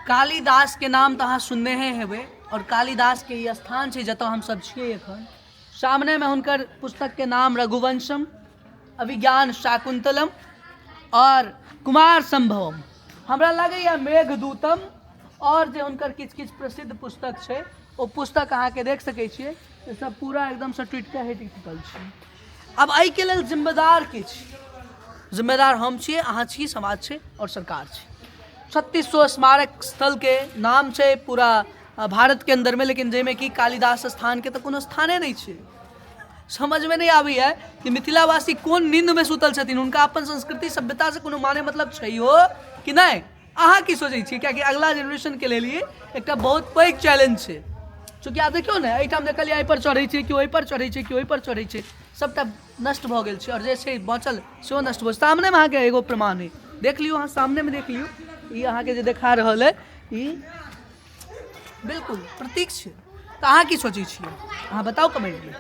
कालिदास के नाम तो अहाँ सुनने हेबै और कालिदास के ई स्थान छै जतऽ हम सब छियै एखन। सामने में हुनकर पुस्तक के नाम रघुवंशम, अभिज्ञान शाकुंतलम और कुमार संभवम। हमरा लगैया मेघदूतम और जे हुनकर किछु किछु प्रसिद्ध पुस्तक छै ओ पुस्तक अहाँके देख सकै छियै से सब पूरा एकदम से टूटि के हटि चुकल छै। अब एहिके लेल जिम्मेदार के छी? जिम्मेदार हम छियै, अहाँ छी, समाज छै और सरकार छै। 3600 स्मारक स्थल के नाम छै पूरा भारत के अंदर में, लेकिन जाहिमे कि कालिदास स्थान के तो कोनो स्थाने नहीं छै। समझ में नहीं आबैया कि मिथिलावासी कोन नींद में सुतल छथिन, हुनका अपन संस्कृति सभ्यता से कोनो माने मतलब छै हो कि नहीं? अहाँ की सोचै छी? कियाकि अगला जेनरेशन के लेल एकटा बहुत पैघ चैलेंज छै। चूँकि आब देखियौ ने, एहिठाम देखलियै एहि पर चढ़ै छै, केओ एहि पर चढ़ै छै, केओ एहि पर चढ़ै छै, सबटा नष्ट भऽ गेल छै और जे छै बचल सेहो नष्ट भऽ। सामने में अहाँके एगो प्रमाण है, देख लियौ, अहाँ सामने में देख लियौ, ई अहाँके जे देखा रहल है ई बिल्कुल प्रतीक छै। तऽ अहाँ की सोचै छियै? अहाँ बताउ कमेंट में।